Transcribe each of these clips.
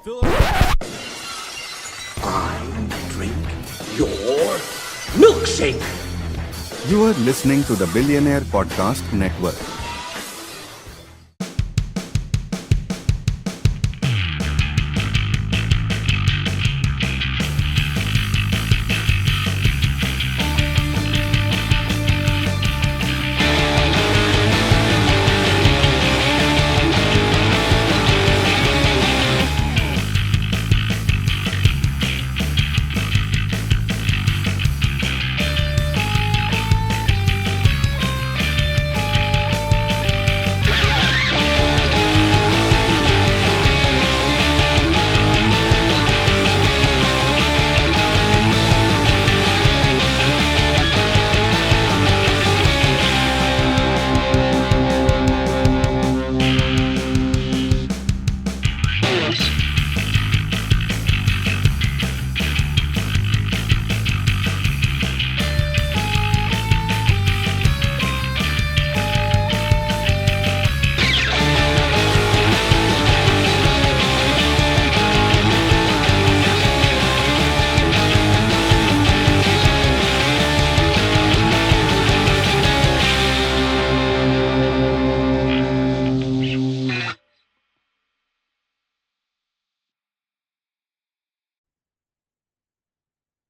I drink your milkshake. You are listening to the Billionaire Podcast Network.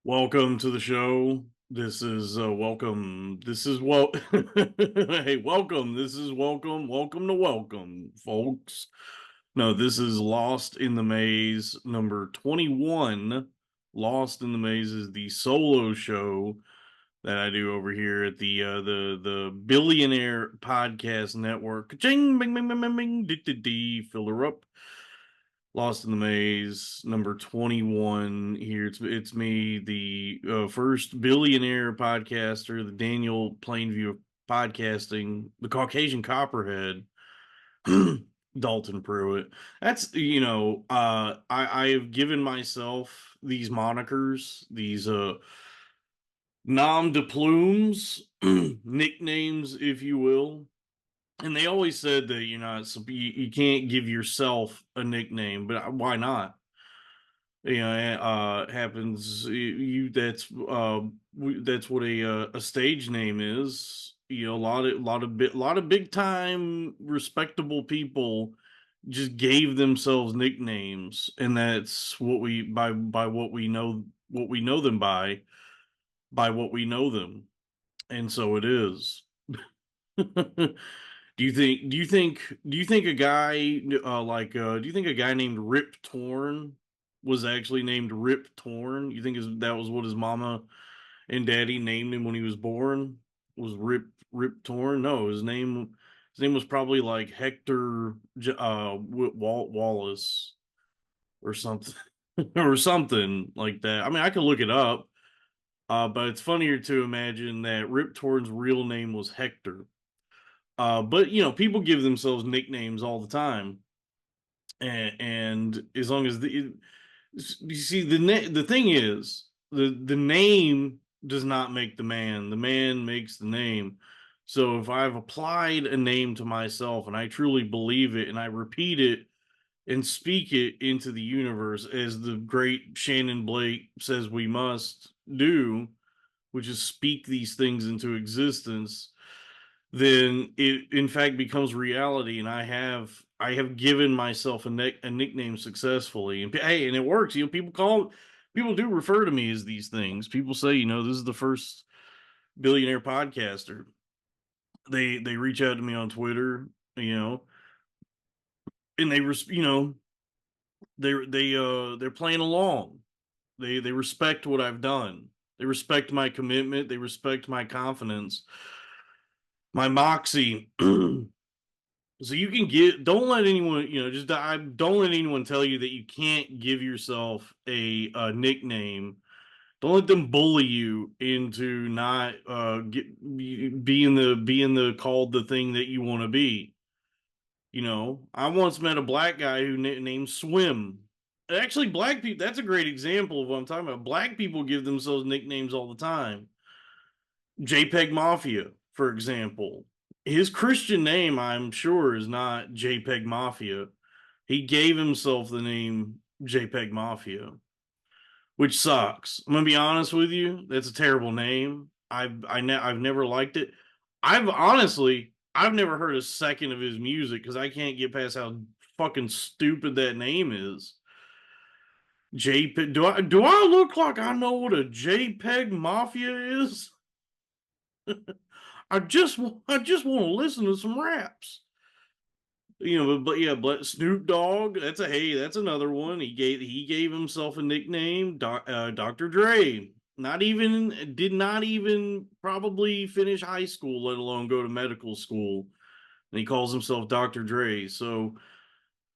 Welcome to the show. This is welcome. This is hey, welcome. This is welcome. Welcome to welcome, folks. No, this is Lost in the Maize number 21. Lost in the Maize is the solo show that I do over here at the Billionaire Podcast Network. Ching, bing, bing, bing, bing, bing, dee, fill her up. Lost in the Maize, number 21 here. It's me, the first billionaire podcaster, the Daniel Plainview of podcasting, the Caucasian Copperhead, Dalton Pruitt. That's, I have given myself these monikers, these nom de plumes, nicknames, if you will. And they always said that you can't give yourself a nickname, but why not? It happens. That's what a stage name is. A lot of big time respectable people just gave themselves nicknames, and that's what we by what we know them by what we know them, and so it is. Do you think a guy do you think a guy named Rip Torn was actually named Rip Torn? You think that was what his mama and daddy named him when he was born? Was Rip Torn? No, his name was probably like Hector Wallace or something or something like that. I mean, I could look it up, but it's funnier to imagine that Rip Torn's real name was Hector. But people give themselves nicknames all the time, and as long as you see the thing is the name does not make the man makes the name. So if I've applied a name to myself and I truly believe it and I repeat it and speak it into the universe as the great Shannon Blake says we must do, which is speak these things into existence, then it in fact becomes reality, and I have given myself a nickname successfully, and hey, and it works. People do refer to me as these things. People say, this is the first billionaire podcaster. They reach out to me on Twitter, and they're playing along. They respect what I've done. They respect my commitment. They respect my confidence, my moxie. So you can don't let anyone, don't let anyone tell you that you can't give yourself a nickname. Don't let them bully you into not being the called the thing that you want to be. I once met a black guy who named Swim. Actually, black people, that's a great example of what I'm talking about. Black people give themselves nicknames all the time. JPEG Mafia, for example. His Christian name, I'm sure, is not JPEG Mafia. He gave himself the name JPEG Mafia, which sucks. I'm gonna be honest with you. That's a terrible name. I've never liked it. I've never heard a second of his music because I can't get past how fucking stupid that name is. JPEG. Do I look like I know what a JPEG Mafia is? I just want to listen to some raps. But yeah, but Snoop Dogg. That's another one. He gave himself a nickname, Dr. Dre. Did not even probably finish high school, let alone go to medical school. And he calls himself Dr. Dre. So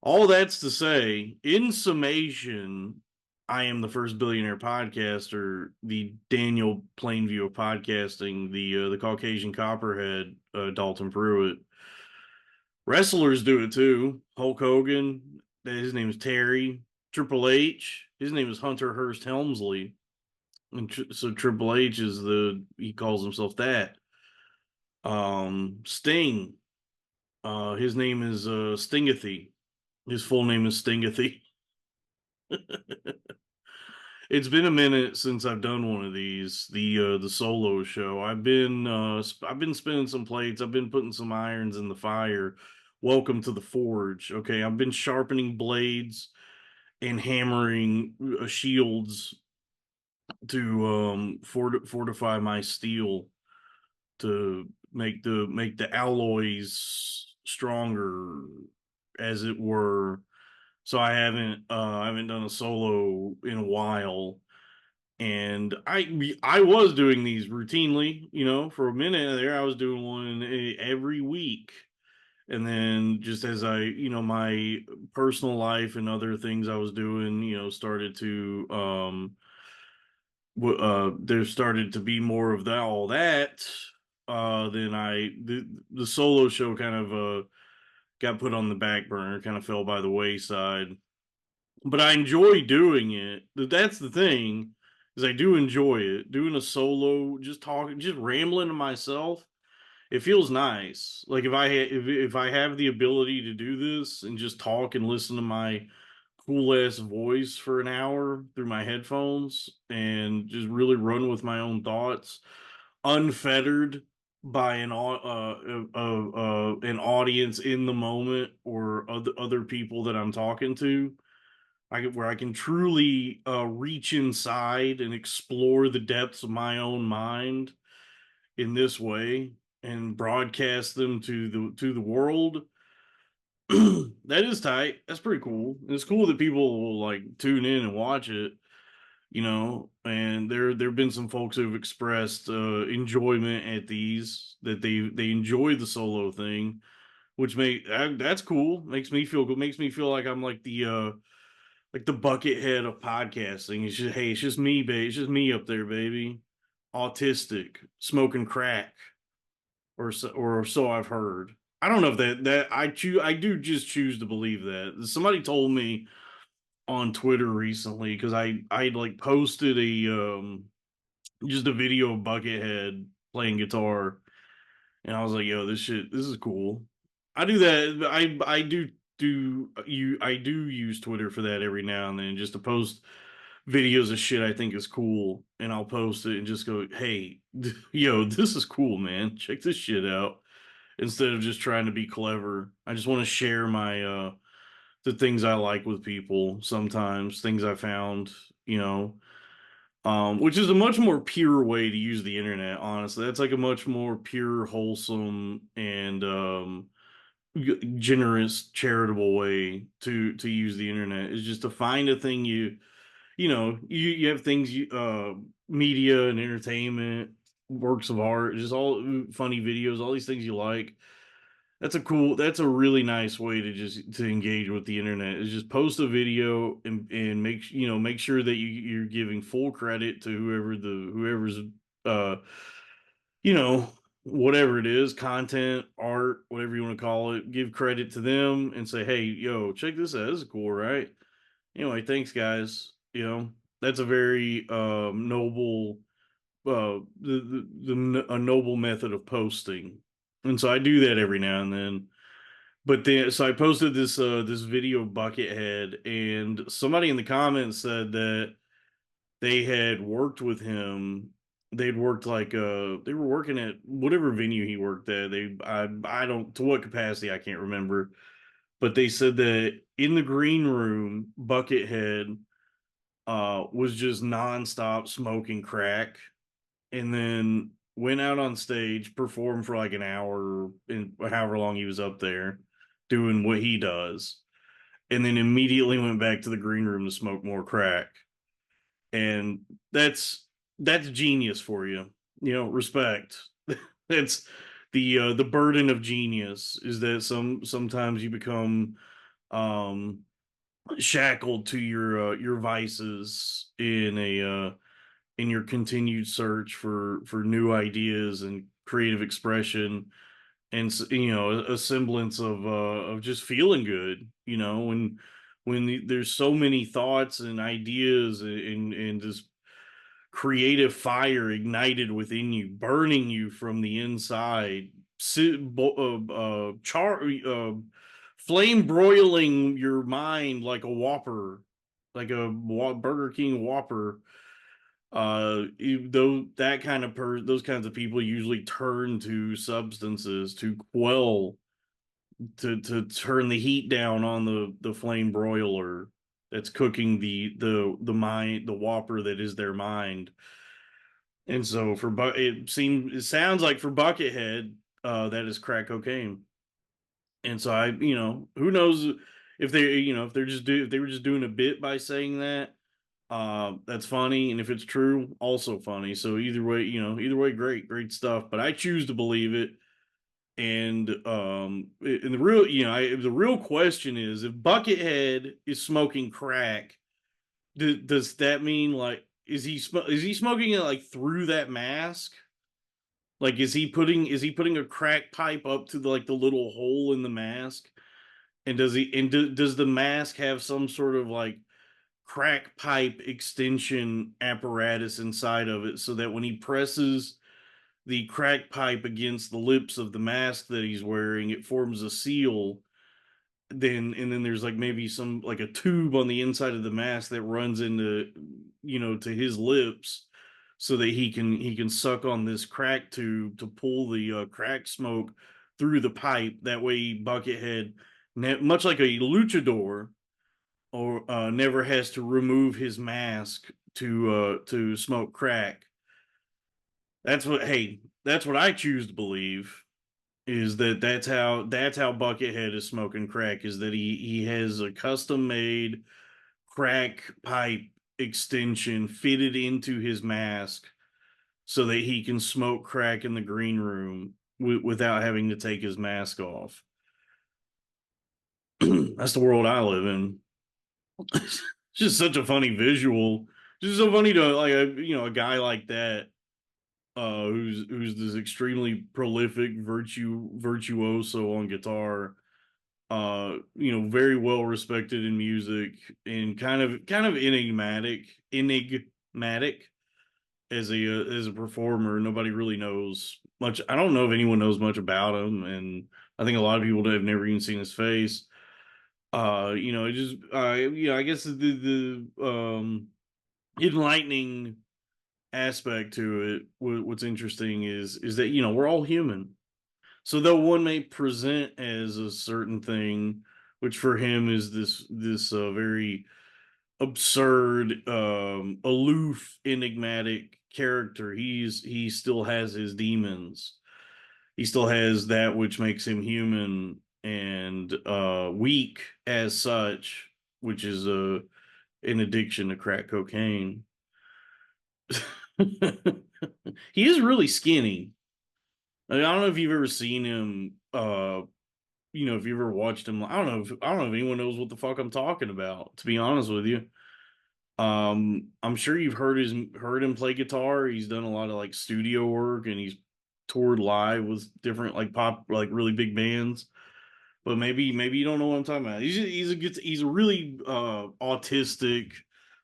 all that's to say, in summation, I am the first billionaire podcaster, the Daniel Plainview of podcasting, the Caucasian Copperhead, Dalton Pruitt. Wrestlers do it too. Hulk Hogan, his name is Terry. Triple H, his name is Hunter Hearst Helmsley. And so Triple H he calls himself that. Sting, his name is Stingathy. His full name is Stingathy. It's been a minute since I've done one of these, the solo show. I've been spinning some plates. I've been putting some irons in the fire. Welcome to the forge. Okay, I've been sharpening blades and hammering shields to fortify my steel to make the alloys stronger, as it were. So I haven't done a solo in a while, and I was doing these routinely, for a minute there I was doing one every week. And then just as my personal life and other things I was doing, started to there started to be more of that all that. Then the solo show kind of got put on the back burner, kind of fell by the wayside. But I enjoy doing it. That's the thing, is I do enjoy it. Doing a solo, just talking, just rambling to myself. It feels nice. Like if I have the ability to do this and just talk and listen to my cool ass voice for an hour through my headphones and just really run with my own thoughts, unfettered by an audience in the moment or other people that I'm talking to, where I can truly reach inside and explore the depths of my own mind in this way and broadcast them to the world. That is tight. That's pretty cool. It's cool that people will like tune in and watch it. And there've been some folks who've expressed enjoyment at these, that they enjoy the solo thing, which that's cool. Makes me feel good. Makes me feel like I'm like the Buckethead of podcasting. It's just me, babe. It's just me up there, baby. Autistic, smoking crack, or so I've heard. I don't know if I do just choose to believe that. Somebody told me on Twitter recently, because I like posted just a video of Buckethead playing guitar, and I was like, yo, this is cool. I do that. I do use Twitter for that every now and then, just to post videos of shit I think is cool, and I'll post it and just go, hey, yo, this is cool, man. Check this shit out. Instead of just trying to be clever, I just want to share my the things I like with people. Sometimes things I found, you know, which is a much more pure way to use the internet. Honestly, that's like a much more pure, wholesome, and generous, charitable way to use the internet. Is just to find a thing you have things media and entertainment, works of art, just all funny videos, all these things you like. That's a really nice way to engage with the internet, is just post a video and make sure that you're giving full credit to whoever's uh you know whatever it is, content, art, whatever you want to call it. Give credit to them and say, hey, yo, check this out, this is cool, right? Anyway, thanks guys. That's a very noble a noble method of posting. And so I do that every now and then. But then, so I posted this video of Buckethead, and somebody in the comments said that they had worked with him. They'd worked like they were working at whatever venue he worked at. I don't, to what capacity I can't remember, but they said that in the green room, Buckethead was just nonstop smoking crack, and then went out on stage, performed for like an hour, and however long he was up there doing what he does, and then immediately went back to the green room to smoke more crack. And that's genius for you. You know, respect. That's the burden of genius, is that sometimes you become um shackled to your vices in your continued search for new ideas and creative expression, and you know, a semblance of just feeling good, you know, when there's so many thoughts and ideas and just creative fire ignited within you, burning you from the inside, flame broiling your mind like a Whopper, like a Burger King Whopper. Though that kind of those kinds of people usually turn to substances to quell, to turn the heat down on the flame broiler that's cooking the mind, the Whopper that is their mind. And so it sounds like for Buckethead, that is crack cocaine. And so you know, who knows if they, you know, if they were just doing a bit by saying that, that's funny, and if it's true, also funny. So either way, you know, either way, great stuff. But I choose to believe it. And the real, you know, the real question is, if Buckethead is smoking crack, does that mean, like, is he smoking it like through that mask? Like, is he putting a crack pipe up to the little hole in the mask? And does the mask have some sort of like crack pipe extension apparatus inside of it, so that when he presses the crack pipe against the lips of the mask that he's wearing, it forms a seal? Then there's like maybe some, like a tube on the inside of the mask that runs into, you know, to his lips, so that he can suck on this crack tube to pull the crack smoke through the pipe. That way Buckethead, much like a luchador, or never has to remove his mask to smoke crack. That's what I choose to believe, is that that's how Buckethead is smoking crack, is that he has a custom made crack pipe extension fitted into his mask, so that he can smoke crack in the green room without having to take his mask off. That's the world I live in. It's just such a funny visual. Just so funny to, like, a guy like that, who's this extremely prolific virtuoso on guitar, you know, very well respected in music, and kind of enigmatic as a performer. Nobody really knows much. I don't know if anyone knows much about him, and I think a lot of people have never even seen his face. You know, it just you know, I guess the enlightening aspect to it, what's interesting is that, you know, we're all human. So though one may present as a certain thing, which for him is this very absurd, aloof, enigmatic character, he still has his demons. He still has that which makes him human and weak as such, which is an addiction to crack cocaine. He is really skinny. I don't know if you've ever seen him. You know, if you ever watched him, I don't know if anyone knows what the fuck I'm talking about, to be honest with you. I'm sure you've heard him play guitar. He's done a lot of like studio work, and he's toured live with different like pop, like really big bands. But maybe you don't know what I'm talking about. He's a really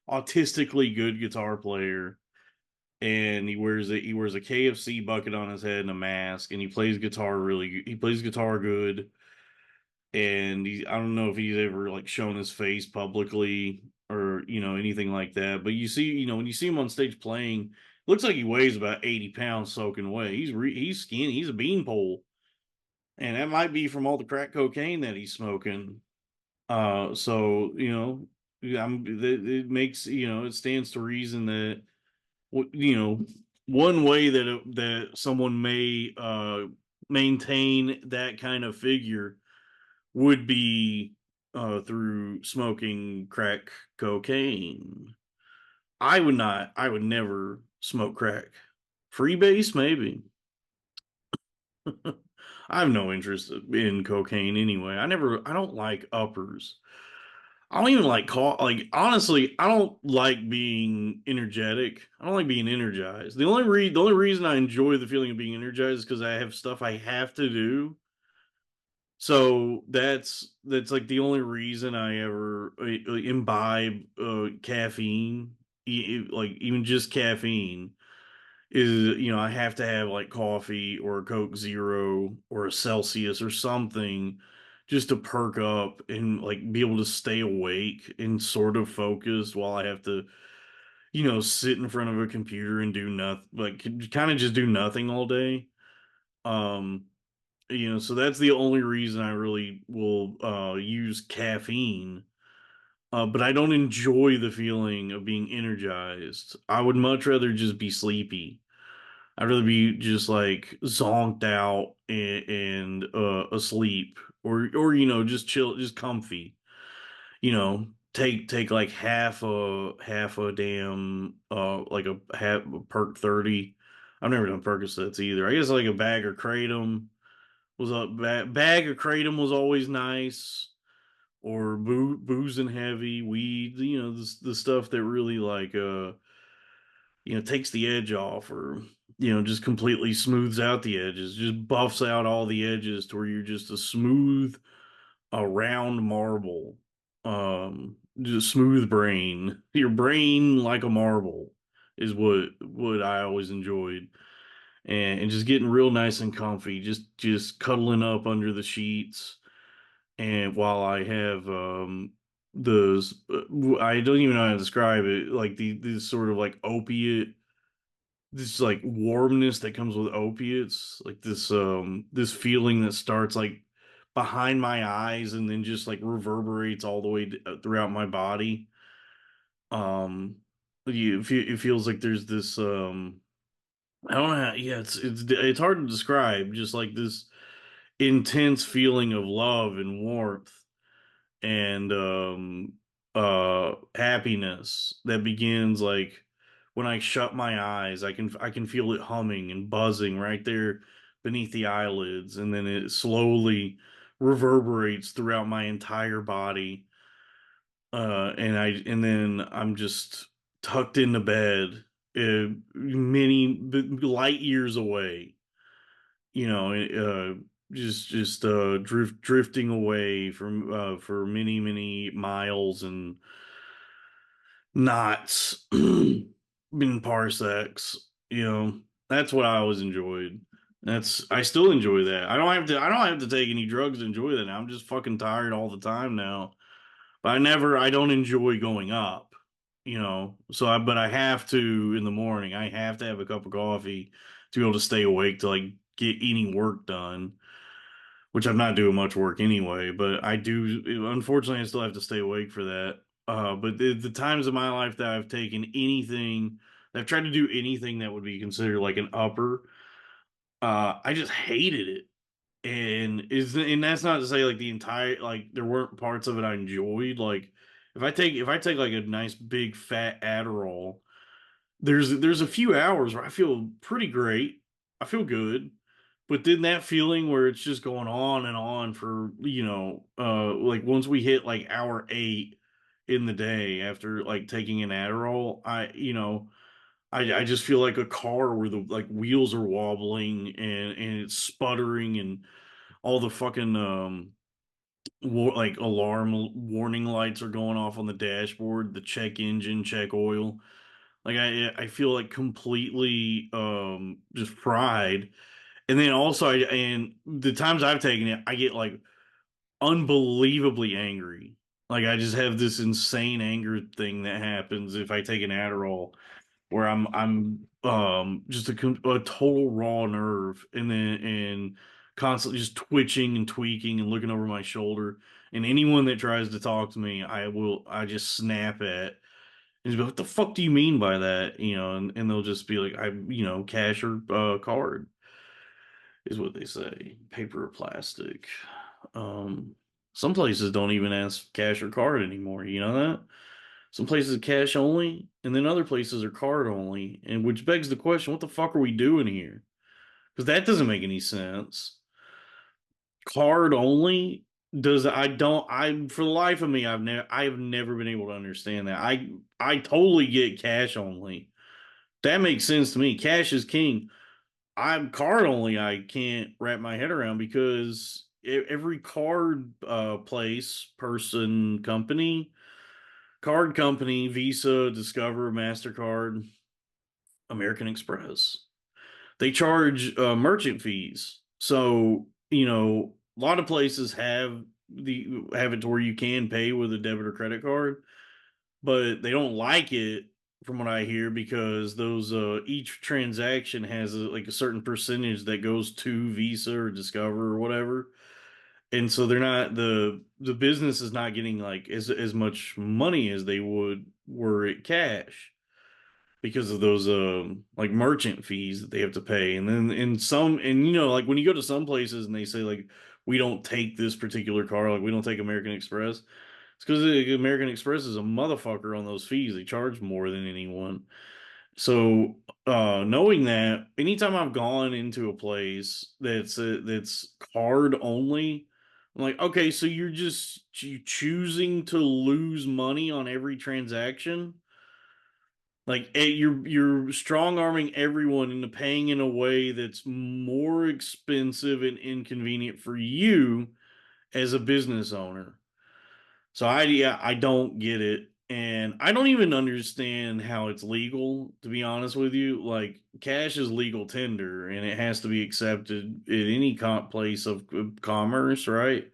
autistically good guitar player, and he wears a KFC bucket on his head and a mask, and he plays guitar really good. He plays guitar good. and I don't know if he's ever like shown his face publicly or anything like that. But you see, when you see him on stage playing, looks like he weighs about 80 pounds soaking away. He's skinny. He's a beanpole, and that might be from all the crack cocaine that he's smoking. So it makes it stands to reason that one way that someone may maintain that kind of figure would be through smoking crack cocaine. I would not. I would never smoke crack. Freebase, maybe. I have no interest in cocaine anyway. I don't like uppers. I don't even like like honestly, I don't like being energetic. I don't like being energized. The only reason I enjoy the feeling of being energized is because I have stuff I have to do. So that's like the only reason I ever imbibe caffeine, like even just caffeine is I have to have like coffee or a Coke Zero or a Celsius or something just to perk up and like be able to stay awake and sort of focused while I have to sit in front of a computer and do nothing, like kind of just do nothing all day. Um so that's the only reason I really will use caffeine. But I don't enjoy the feeling of being energized. I would much rather just be sleepy. I'd rather be just like zonked out and asleep, or just chill, just comfy. Take like half a damn like a half a perk 30. I've never done Percocets either. I guess like a bag of kratom was a bag of kratom was always nice, or booze and heavy weed. The stuff that really like takes the edge off, or just completely smooths out the edges, just buffs out all the edges to where you're just a smooth, a round marble. Just smooth brain. Your brain like a marble is what I always enjoyed. And just getting real nice and comfy, just cuddling up under the sheets. And while I have those, I don't even know how to describe it, like this sort of like opiate, this like warmness that comes with opiates, like this feeling that starts like behind my eyes and then just like reverberates all the way throughout my body. It feels like there's this I don't know yeah, it's hard to describe, just like this intense feeling of love and warmth and happiness that begins like when I shut my eyes. I can feel it humming and buzzing right there beneath the eyelids, and then it slowly reverberates throughout my entire body. And then I'm just tucked into bed, many light years away, drifting away from for many miles and knots, been parsecs. That's what I always enjoyed. I still enjoy that. I don't have to take any drugs to enjoy that now. I'm just fucking tired all the time now. But I don't enjoy going up, but I have to in the morning. I have to have a cup of coffee to be able to stay awake to like get any work done, which I'm not doing much work anyway, but I do. Unfortunately, I still have to stay awake for that. But the times of my life that I've taken anything, that I've tried to do anything that would be considered like an upper, I just hated it. And that's not to say like the entire, like there weren't parts of it I enjoyed. Like if I take like a nice big fat Adderall, there's a few hours where I feel pretty great. I feel good. But then that feeling where it's just going on and on for, like once we hit like hour 8 in the day after like taking an Adderall, I just feel like a car where the like wheels are wobbling and it's sputtering and all the fucking like alarm warning lights are going off on the dashboard, the check engine, check oil. Like I feel like completely just fried. And then also and the times I've taken it, I get like unbelievably angry. Like I just have this insane anger thing that happens if I take an Adderall, where I'm just a total raw nerve, and constantly just twitching and tweaking and looking over my shoulder. And anyone that tries to talk to me, I just snap at. And just be like, what the fuck do you mean by that? And they'll just be like, cash or card is what they say. Paper or plastic. Um, some places don't even ask cash or card anymore. You know that? Some places cash only, and then other places are card only, and which begs the question: what the fuck are we doing here? Because that doesn't make any sense. Card only does I don't I for the life of me I've never been able to understand that. I totally get cash only. That makes sense to me. Cash is king. I'm card only. I can't wrap my head around because every card place, person, card company, Visa, Discover, MasterCard, American Express, they charge merchant fees. So, a lot of places have it to where you can pay with a debit or credit card, but they don't like it from what I hear because those each transaction has like a certain percentage that goes to Visa or Discover or whatever. And so they're not the business is not getting like as much money as they would were it cash because of those like merchant fees that they have to pay. And then in some and like when you go to some places and they say like we don't take this particular car, like we don't take American Express, it's because American Express is a motherfucker on those fees. They charge more than anyone. So knowing that, anytime I've gone into a place that's card only, I'm like, okay, so you choosing to lose money on every transaction. Like you're strong arming everyone into paying in a way that's more expensive and inconvenient for you as a business owner. So I don't get it. And I don't even understand how it's legal, to be honest with you. Like cash is legal tender and it has to be accepted at any place of commerce, right?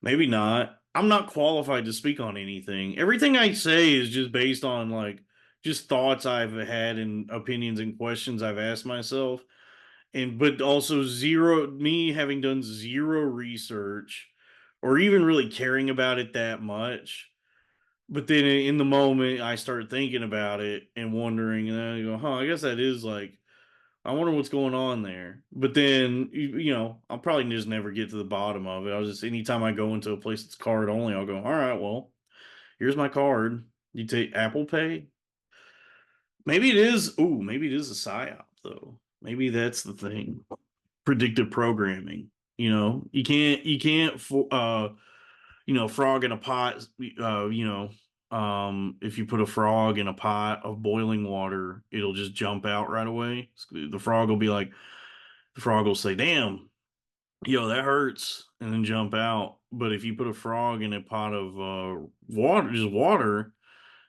Maybe not. I'm not qualified to speak on anything. Everything I say is just based on like just thoughts I've had and opinions and questions I've asked myself. And but also zero me having done zero research or even really caring about it that much. But then in the moment I start thinking about it and wondering and I go, I guess that is like I wonder what's going on there. But then, I'll probably just never get to the bottom of it. I'll just, anytime I go into a place that's card only, I'll go, all right, well, here's my card. You take Apple Pay? Maybe it is a PSYOP, though. Maybe that's the thing. Predictive programming. Frog in a pot, if you put a frog in a pot of boiling water, it'll just jump out right away. The frog will say, damn, that hurts, and then jump out. But if you put a frog in a pot of water, just water,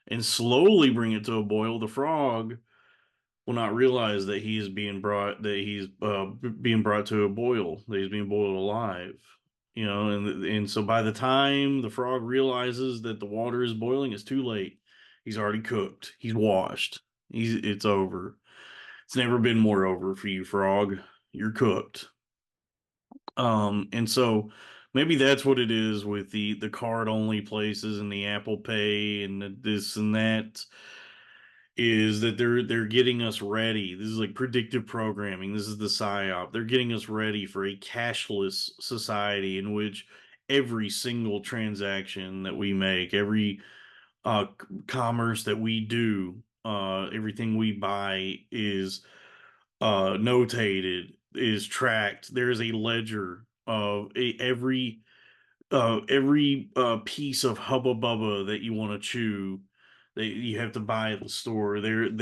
and slowly bring it to a boil, the frog will not realize that he's being brought to a boil, that he's being boiled alive. And so by the time the frog realizes that the water is boiling, it's too late. He's already cooked. He's washed. It's over. It's never been more over for you, frog. You're cooked. And so maybe that's what it is with the card only places and the Apple Pay and this and that is that they're getting us ready. This is like predictive programming. This is the psyop. They're getting us ready for a cashless society in which every single transaction that we make, every commerce that we do, everything we buy is notated, is tracked. There's a ledger of every piece of hubba bubba that you want to chew that you have to buy at the store. That's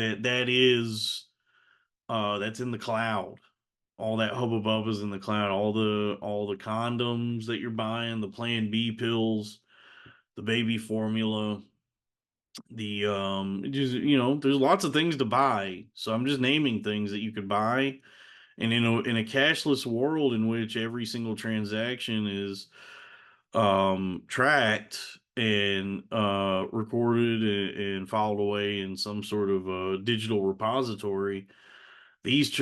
in the cloud. All that hubba bubba's in the cloud. All the condoms that you're buying, the Plan B pills, the baby formula, the just there's lots of things to buy. So I'm just naming things that you could buy. And in a cashless world in which every single transaction is tracked and recorded and filed away in some sort of digital repository, these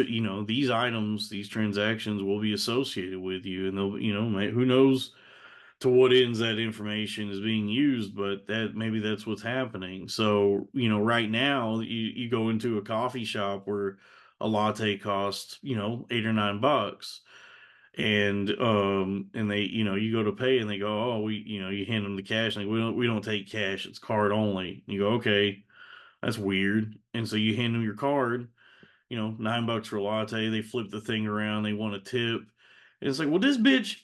items, these transactions will be associated with you, and they'll, who knows to what ends that information is being used, but that maybe that's what's happening. So, right now you go into a coffee shop where a latte costs, $8 or $9, and they, you go to pay and they go, oh, you hand them the cash, and we don't take cash, it's card only. And you go, okay, that's weird. And so you hand them your card, $9 for a latte. They flip the thing around. They want a tip. And it's like, well, this bitch,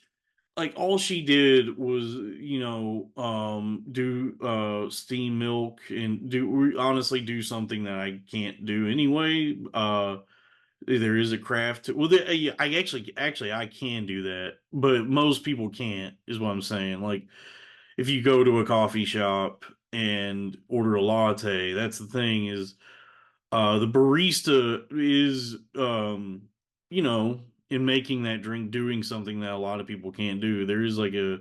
like, all she did was, do steam milk and honestly do something that I can't do anyway. There is a craft to, well, yeah, actually, I can do that, but most people can't, is what I'm saying. Like, if you go to a coffee shop and order a latte, that's the thing is, the barista is, in making that drink, doing something that a lot of people can't do. There is like a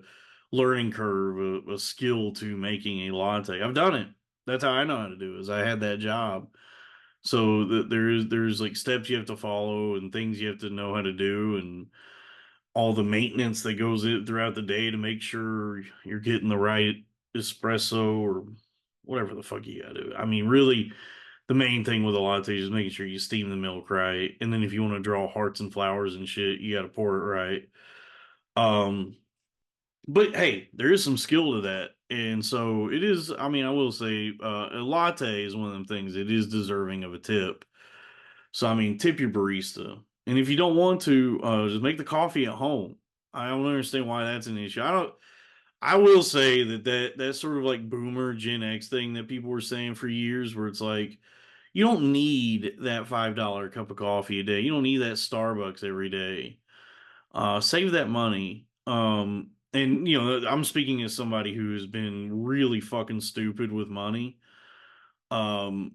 learning curve, a skill to making a latte. I've done it. That's how I know how to do it. Is I had that job. So there's like steps you have to follow and things you have to know how to do, and all the maintenance that goes in throughout the day to make sure you're getting the right espresso or whatever the fuck you gotta do. I mean, really, the main thing with a latte is making sure you steam the milk right, and then if you want to draw hearts and flowers and shit, you got to pour it right. Um, but hey, there is some skill to that, and so it is. I mean, I will say, a latte is one of them things. It is deserving of a tip. So I mean, tip your barista, and if you don't want to, just make the coffee at home. I don't understand why that's an issue. I don't. I will say that's sort of like boomer Gen X thing that people were saying for years, where it's like, you don't need that $5 cup of coffee a day. You don't need that Starbucks every day. Save that money. And I'm speaking as somebody who has been really fucking stupid with money. So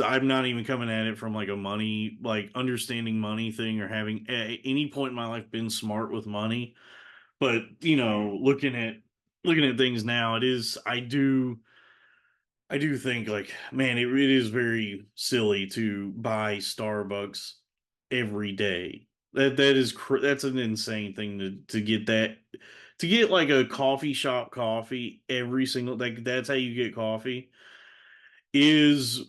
I'm not even coming at it from like a money, like understanding money thing, or having at any point in my life been smart with money. But looking at things now, it is I do think, like, man, it is very silly to buy Starbucks every day. That's an insane thing to get that, to get like a coffee shop coffee every single, like, that's how you get coffee, is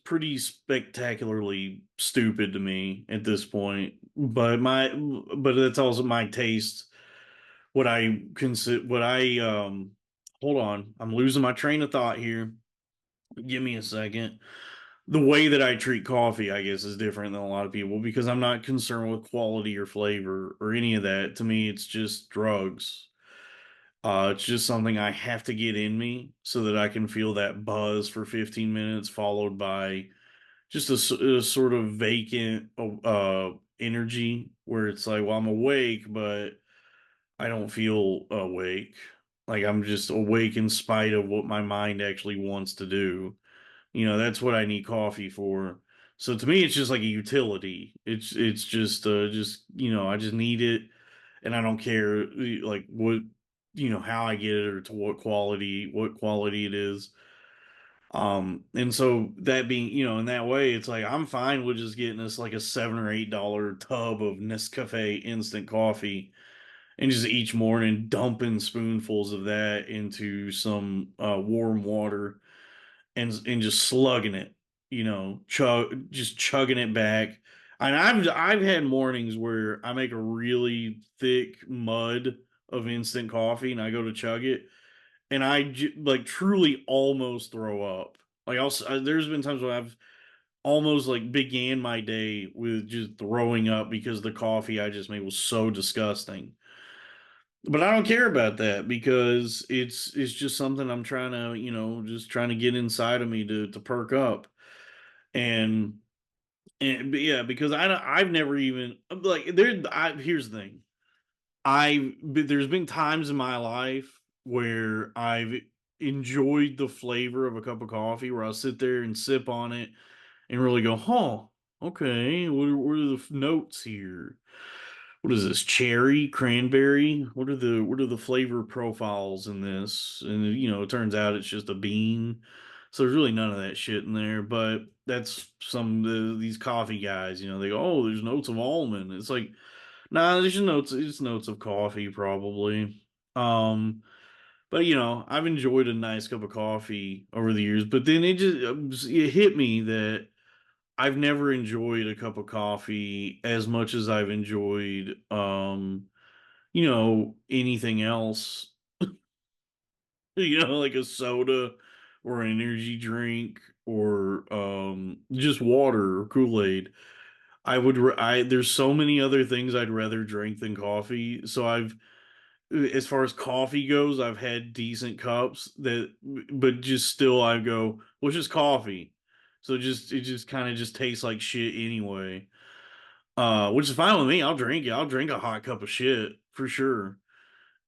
pretty spectacularly stupid to me at this point. But that's also my taste. What I consider what I hold on, I'm losing my train of thought here. Give me a second. The way that I treat coffee, I guess, is different than a lot of people because I'm not concerned with quality or flavor or any of that. To me, it's just drugs. It's just something I have to get in me so that I can feel that buzz for 15 minutes, followed by just a sort of vacant energy where it's like, well, I'm awake, but I don't feel awake. Like, I'm just awake in spite of what my mind actually wants to do. That's what I need coffee for. So to me, it's just like a utility. It's just I just need it, and I don't care, like, what, how I get it, or to what quality it is. And so that being, in that way, it's like I'm fine with just getting this like a $7 or $8 tub of Nescafe instant coffee, and just each morning dumping spoonfuls of that into some warm water, and just slugging it, just chugging it back. And I've had mornings where I make a really thick mud of instant coffee, and I go to chug it, and like truly almost throw up. Like, there's been times when I've almost like began my day with just throwing up because the coffee I just made was so disgusting. But I don't care about that because it's just something I'm trying to, just trying to get inside of me to perk up. And but yeah, because I've never even, like, here's the thing. There's been times in my life where I've enjoyed the flavor of a cup of coffee, where I'll sit there and sip on it and really go, "Huh, okay, what are the notes here?" what is this? Cherry, cranberry. What are the flavor profiles in this? And it turns out it's just a bean. So there's really none of that shit in there. But that's some these coffee guys. They go, oh, there's notes of almond. It's like, nah, there's notes. It's notes of coffee probably. But I've enjoyed a nice cup of coffee over the years. But then it hit me that I've never enjoyed a cup of coffee as much as I've enjoyed anything else. Like a soda or an energy drink or just water or Kool-Aid. There's so many other things I'd rather drink than coffee. So as far as coffee goes, I've had decent cups but just still I go, well, it's just coffee. So it just kind of just tastes like shit anyway. Which is fine with me. I'll drink it. I'll drink a hot cup of shit for sure.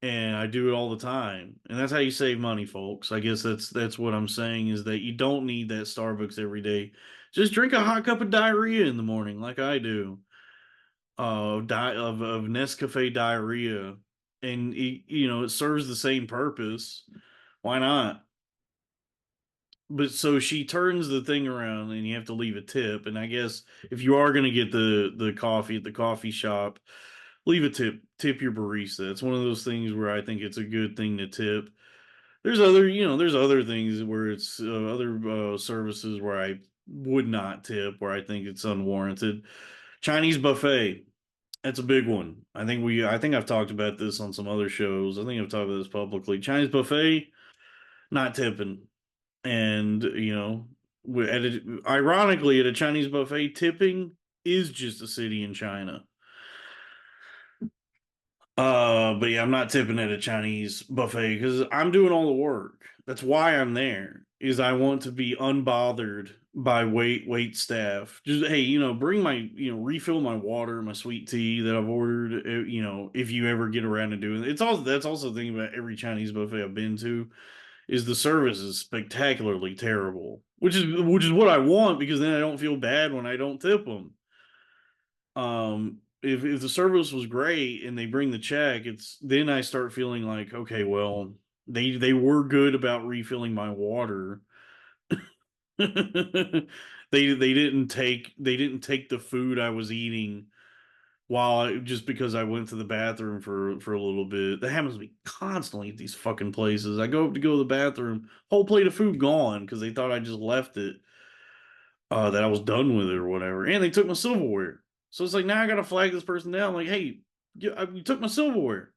And I do it all the time. And that's how you save money, folks. I guess that's what I'm saying is that you don't need that Starbucks every day. Just drink a hot cup of diarrhea in the morning, like I do. Of Nescafe diarrhea, and it serves the same purpose. Why not? But so she turns the thing around, and you have to leave a tip. And I guess if you are going to get the coffee at the coffee shop, leave a tip. Tip your barista. It's one of those things where I think it's a good thing to tip. There's other things where it's other services where I would not tip, where I think it's unwarranted. Chinese buffet. That's a big one. I think I've talked about this on some other shows. I think I've talked about this publicly. Chinese buffet, not tipping. And, ironically, at a Chinese buffet, tipping is just a city in China. But yeah, I'm not tipping at a Chinese buffet because I'm doing all the work. That's why I'm there. Is I want to be unbothered by wait staff. Just hey, bring my refill my water, my sweet tea that I've ordered. If you ever get around to doing it, that's also the thing about every Chinese buffet I've been to is the service is spectacularly terrible, which is what I want because then I don't feel bad when I don't tip them. If the service was great and they bring the check, it's then I start feeling like, okay, well, they were good about refilling my water. They didn't take the food I was eating just because I went to the bathroom for a little bit. That happens to me constantly at these fucking places. I go up to go to the bathroom, whole plate of food gone because they thought I just left it, that I was done with it or whatever, and they took my silverware. So it's like now I gotta flag this person down. Like, hey, you took my silverware.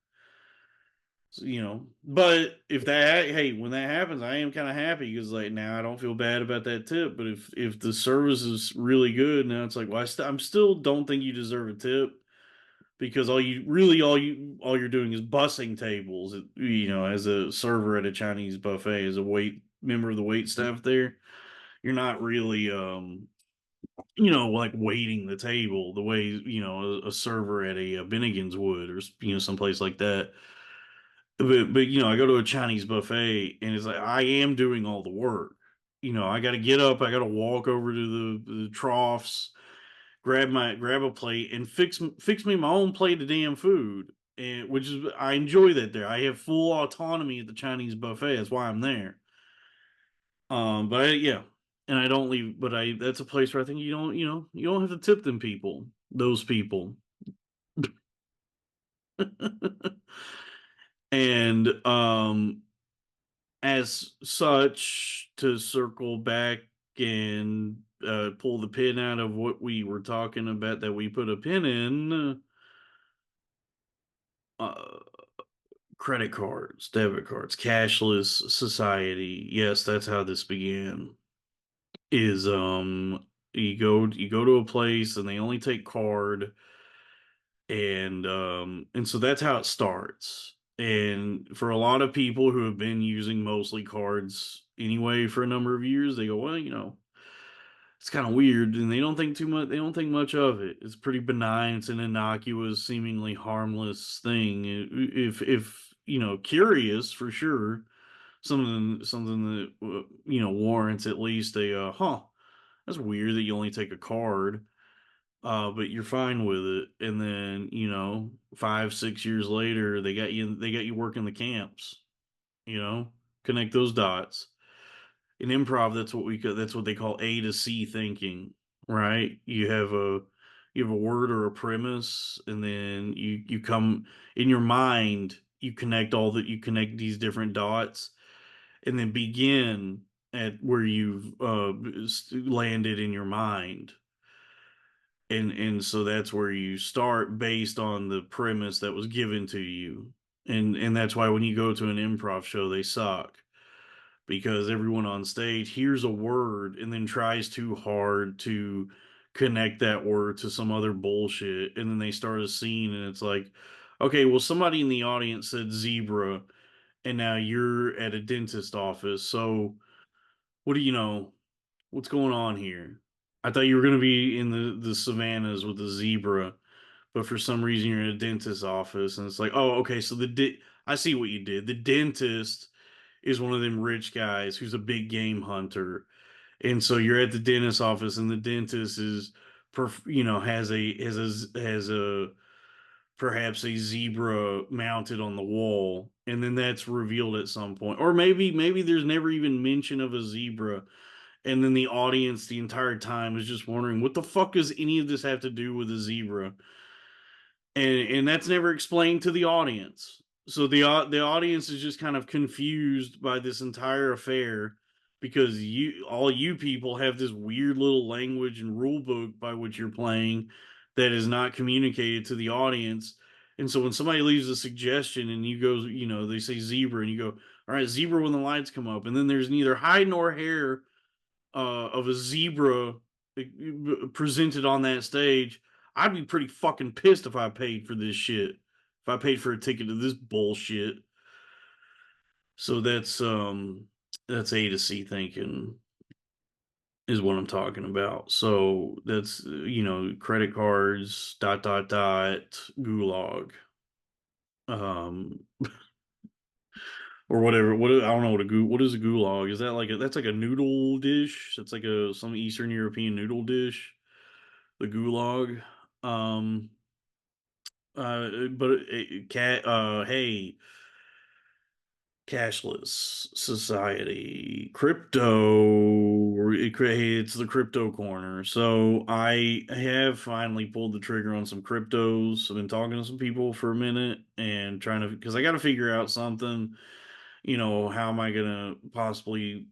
So, but hey, when that happens, I am kind of happy because like now I don't feel bad about that tip. But if the service is really good, now it's like, well, I'm still don't think you deserve a tip because all you're doing is bussing tables. As a server at a Chinese buffet, as a wait member of the wait staff there, you're not really like waiting the table the way a server at a Bennigan's would, or someplace like that. But I go to a Chinese buffet and it's like I am doing all the work. I got to get up, I got to walk over to the troughs, grab a plate, and fix me my own plate of damn food. And which is I enjoy that there. I have full autonomy at the Chinese buffet. That's why I'm there. Yeah, and I don't leave. But I that's a place where I think you don't have to tip those people. And as such, to circle back and pull the pin out of what we were talking about that we put a pin in, uh, credit cards, debit cards, cashless society. Yes, that's how this began. Is you go to a place and they only take card, and so that's how it starts. And for a lot of people who have been using mostly cards anyway for a number of years, they go, well, it's kind of weird, and they don't think too much. They don't think much of it. It's pretty benign. It's an innocuous, seemingly harmless thing. If curious for sure, something that warrants at least a huh. That's weird that you only take a card. but you're fine with it. And then, 5, 6 years later, they got you working the camps, you know, connect those dots. In improv, that's what they call A to C thinking, right? You have a word or a premise, and then you come in your mind, you connect these different dots, and then begin at where you've landed in your mind. And so that's where you start based on the premise that was given to you. And that's why when you go to an improv show, they suck, because everyone on stage hears a word and then tries too hard to connect that word to some other bullshit, and then they start a scene, and it's like, okay, well, somebody in the audience said zebra, and now you're at a dentist office, so what do you know? What's going on here? I thought you were going to be in the savannas with the zebra, but for some reason you're in a dentist's office, and it's like, oh, okay, so I see what you did. The dentist is one of them rich guys who's a big game hunter, and so you're at the dentist's office, and the dentist is, has a perhaps a zebra mounted on the wall, and then that's revealed at some point, or maybe there's never even mention of a zebra, and then the audience the entire time is just wondering what the fuck does any of this have to do with a zebra, and that's never explained to the audience. So the audience is just kind of confused by this entire affair, because you people have this weird little language and rule book by which you're playing that is not communicated to the audience. And so when somebody leaves a suggestion and you go, they say zebra, and you go, all right, zebra when the lights come up, and then there's neither hide nor hair of a zebra presented on that stage, I'd be pretty fucking pissed if I paid for this shit. If I paid for a ticket to this bullshit. So that's A to C thinking is what I'm talking about. So that's credit cards, dot dot dot, gulag. Um or whatever. What I don't know what is a gulag? Is that that's like a noodle dish? That's like some Eastern European noodle dish, the gulag. Um, but cat. Hey, Cashless Society, crypto. Hey, it's the crypto corner. So I have finally pulled the trigger on some cryptos. I've been talking to some people for a minute and trying to, because I got to figure out something. How am I gonna possibly,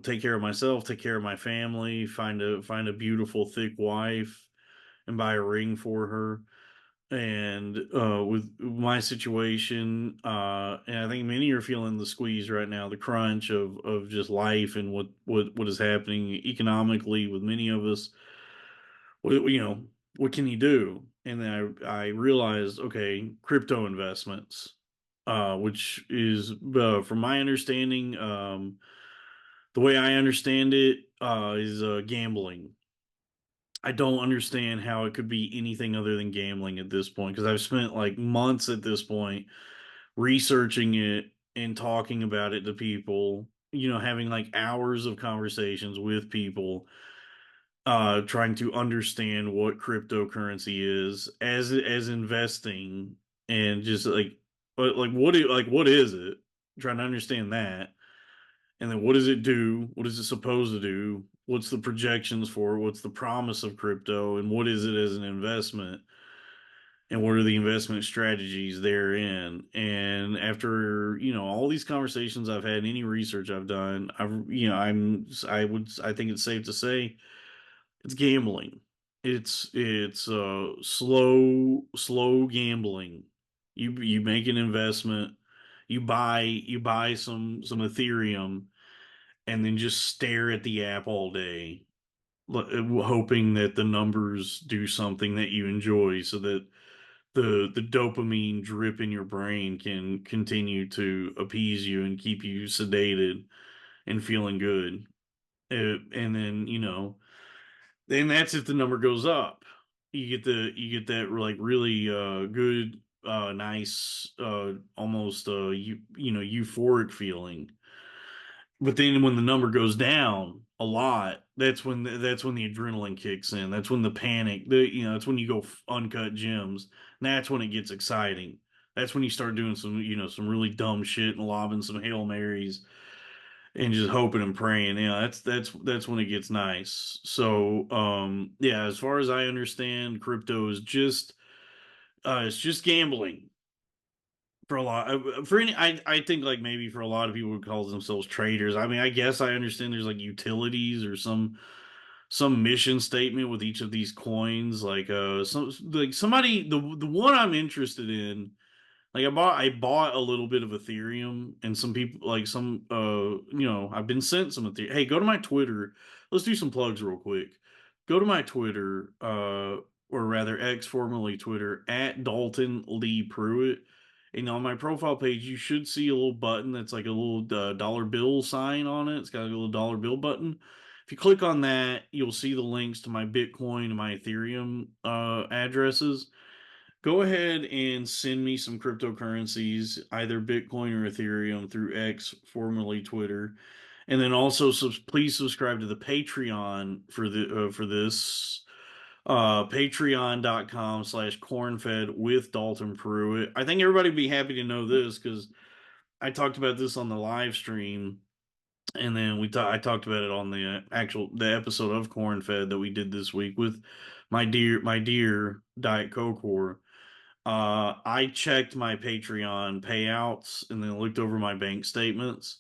take care of myself, take care of my family, find a beautiful thick wife, and buy a ring for her. And with my situation, and I think many are feeling the squeeze right now, the crunch of just life, and what is happening economically with many of us. What can you do? And then I realized, okay, crypto investments, which is, from my understanding, the way I understand it, is gambling. I don't understand how it could be anything other than gambling at this point, because I've spent like months at this point researching it and talking about it to people, having like hours of conversations with people, trying to understand what cryptocurrency is as investing, and just what is it? Trying to understand that, and then what does it do? What is it supposed to do? What's the projections for it? What's the promise of crypto? And what is it as an investment? And what are the investment strategies therein? And after, all these conversations I've had, any research I've done, I think it's safe to say it's gambling. It's slow gambling. You make an investment, you buy some Ethereum, and then just stare at the app all day, hoping that the numbers do something that you enjoy, so that the dopamine drip in your brain can continue to appease you and keep you sedated and feeling good. And then, then that's if the number goes up. You get that like really good, nice, almost euphoric feeling. But then when the number goes down, a lot, that's when the adrenaline kicks in. That's when the panic, that's when you go uncut gems. And that's when it gets exciting. That's when you start doing some really dumb shit and lobbing some Hail Marys and just hoping and praying. That's when it gets nice. So, yeah, as far as I understand, crypto is just it's just gambling for a lot for any I think like maybe for a lot of people who call themselves traders. I mean, I guess I understand there's like utilities or some mission statement with each of these coins, like like somebody, the one I'm interested in, like I bought a little bit of Ethereum, and some people, like some I've been sent some Ethereum. Hey, go to my Twitter. Let's do some plugs real quick. Go to my Twitter, or rather X, formerly Twitter, at Dalton Lee Pruitt. And on my profile page, you should see a little button that's like a little dollar bill sign on it. It's got a little dollar bill button. If you click on that, you'll see the links to my Bitcoin and my Ethereum addresses. Go ahead and send me some cryptocurrencies, either Bitcoin or Ethereum, through X, formerly Twitter, and then also please subscribe to the Patreon for this. Patreon.com/cornfed with Dalton Pruitt. I think everybody would be happy to know this because I talked about this on the live stream, and then I talked about it on the episode of Cornfed that we did this week with my dear Diet Cocor. I checked my Patreon payouts and then looked over my bank statements.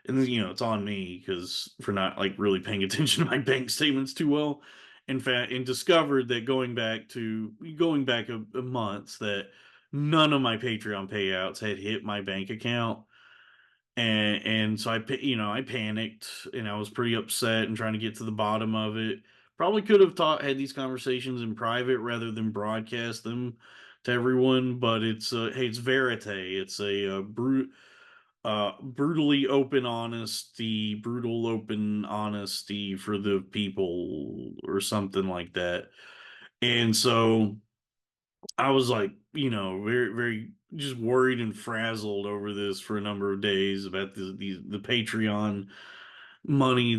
And then, it's on me because for not like really paying attention to my bank statements too well. In fact, and discovered that going back a month, that none of my Patreon payouts had hit my bank account. And so I panicked, and I was pretty upset and trying to get to the bottom of it. Probably could have had these conversations in private rather than broadcast them to everyone, but hey, it's verite. It's a brutally open honesty, brutal open honesty for the people, or something like that. And so I was like, very, very just worried and frazzled over this for a number of days about the Patreon money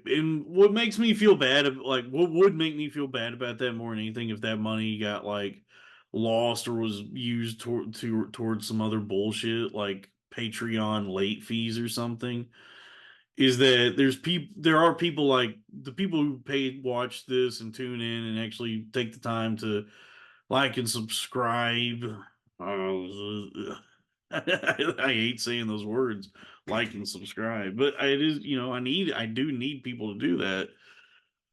and what makes me feel bad, like what would make me feel bad about that more than anything, if that money got like lost or was used towards some other bullshit like Patreon late fees or something, is that there are people, like the people who watch this and tune in and actually take the time to like and subscribe. I hate saying those words, like and subscribe, but it is, I do need people to do that.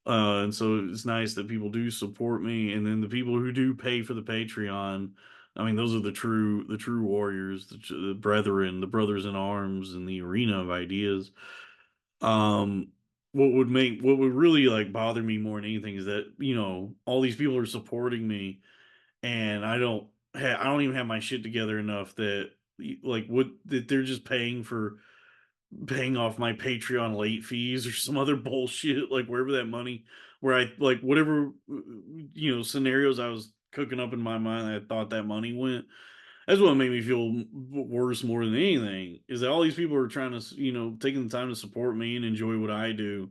And so it's nice that people do support me, and then the people who do pay for the Patreon. I mean, those are the true warriors, the brethren, the brothers in arms in the arena of ideas. Um, what would really like bother me more than anything is that all these people are supporting me, and I don't even have my shit together enough that like what that they're just paying off my Patreon late fees or some other bullshit, like wherever that money, where I like whatever scenarios I was cooking up in my mind, I thought that money went. That's what made me feel worse more than anything, is that all these people are trying to taking the time to support me and enjoy what I do,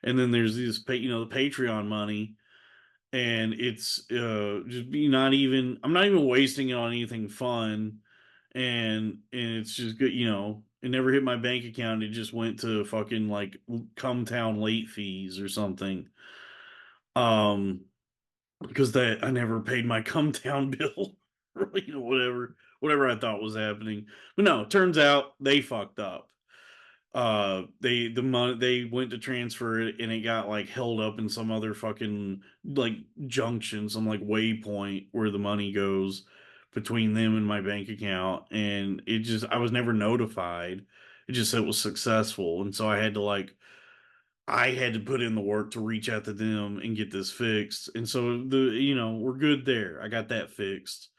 and then there's the Patreon money, and it's just be not even I'm not even wasting it on anything fun, and it's just good, it never hit my bank account. It just went to fucking like come town late fees or something, um because that I never paid my come town bill, or whatever I thought was happening. But no, it turns out they fucked up. They went to transfer it, and it got like held up in some other fucking like junction, some like waypoint where the money goes between them and my bank account, and I was never notified. It just said it was successful, and so I had to put in the work to reach out to them and get this fixed. And so we're good there. I got that fixed.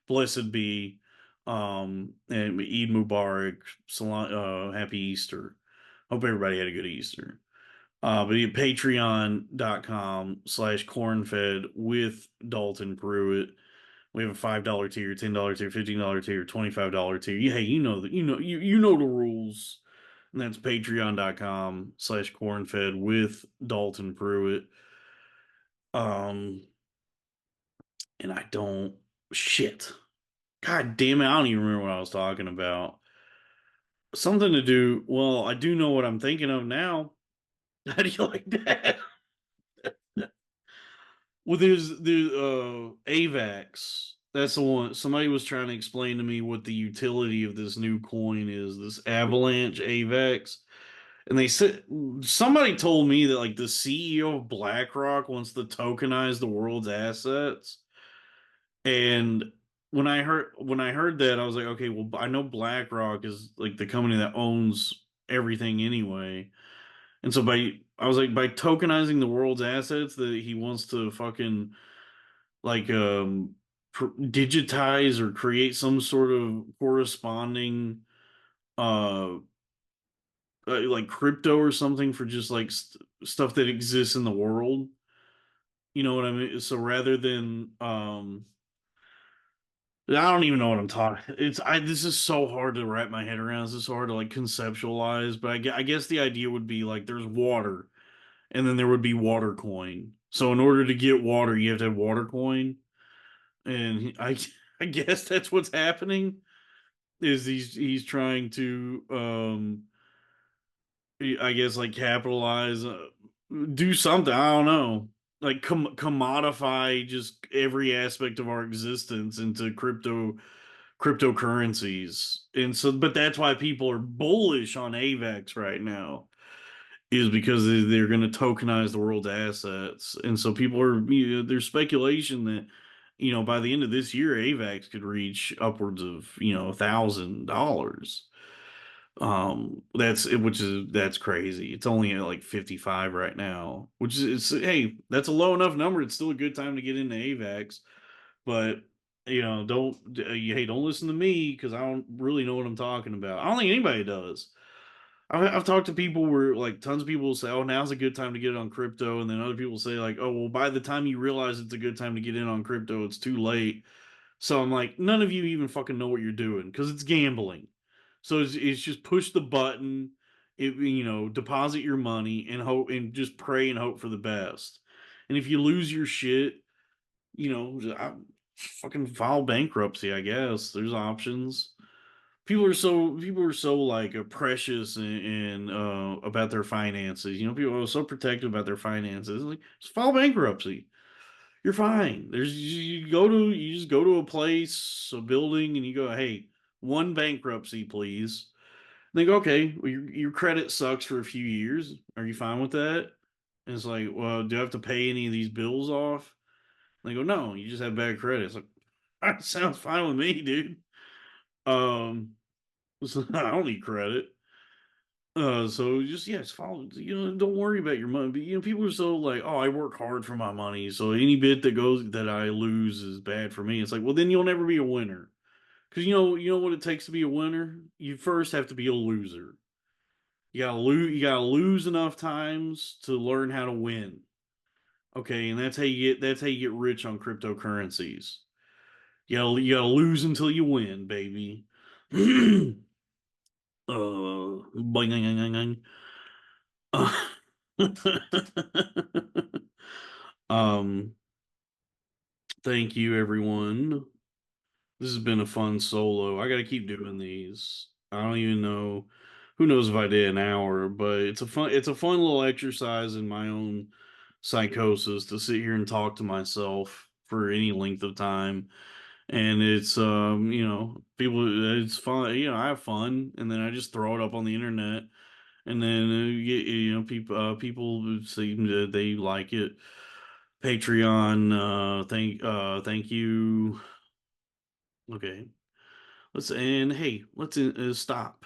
Blessed be. And Eid Mubarak. Happy Easter. Hope everybody had a good Easter. But yeah, patreon.com/cornfed with Dalton Pruitt. We have a $5 tier, $10 tier, $15 tier, $25 tier. Hey, you know the rules. And that's patreon.com/cornfed with Dalton Pruitt. Um, and I don't shit. God damn it, I don't even remember what I was talking about. Something to do. Well, I do know what I'm thinking of now. How do you like that? Well, there's the AVAX. That's the one. Somebody was trying to explain to me what the utility of this new coin is. This Avalanche AVAX. And they said somebody told me that like the CEO of BlackRock wants to tokenize the world's assets. And when I heard that, I was like, okay, well, I know BlackRock is like the company that owns everything anyway. And so I was like, by tokenizing the world's assets, that he wants to fucking like digitize or create some sort of corresponding uh like crypto or something for just like stuff that exists in the world. You know what I mean? So rather than I don't even know what I'm talking. This is so hard to wrap my head around. This is so hard to like conceptualize. But I guess the idea would be like there's water, and then there would be water coin. So in order to get water, you have to have water coin, and I guess that's what's happening. Is he's trying to I guess like capitalize, do something. I don't know, like commodify just every aspect of our existence into cryptocurrencies. And so, but that's why people are bullish on AVAX right now, is because they're going to tokenize the world's assets. And so people are, there's speculation that, by the end of this year, AVAX could reach upwards of, $1,000. That's crazy. It's only at like 55 right now, which is, hey, that's a low enough number. It's still a good time to get into AVAX. But don't listen to me because I don't really know what I'm talking about. I don't think anybody does. I've talked to people where like tons of people will say, "Oh, now's a good time to get on crypto," and then other people say like, "Oh, well, by the time you realize it's a good time to get in on crypto, it's too late." So I'm like, none of you even fucking know what you're doing because it's gambling. So it's just push the button, deposit your money and hope and just pray and hope for the best. And if you lose your shit, fucking file bankruptcy. I guess there's options. People are so like precious and about their finances. People are so protective about their finances. Like, just file bankruptcy. You're fine. You just go to a place, a building, and you go, hey, one bankruptcy, please. And they go, okay, well, your credit sucks for a few years. Are you fine with that? And it's like, well, do I have to pay any of these bills off? And they go, no, you just have bad credit. It's like, that sounds fine with me, dude. Um, so I don't need credit. So just yeah, just follow. Don't worry about your money. But people are so like, oh, I work hard for my money, so any bit that I lose is bad for me. It's like, well, then you'll never be a winner, because you know what it takes to be a winner. You first have to be a loser. You gotta lose. You gotta lose enough times to learn how to win. Okay, and that's how you get rich on cryptocurrencies. You gotta lose until you win, baby. Boing, boing, boing, boing. um, thank you, everyone. This has been a fun solo. I got to keep doing these. I don't even know. Who knows if I did an hour, but it's a fun little exercise in my own psychosis to sit here and talk to myself for any length of time. And it's fun. I have fun, and then I just throw it up on the internet, and then people seem to they like it. Patreon, thank you. Okay, let's stop.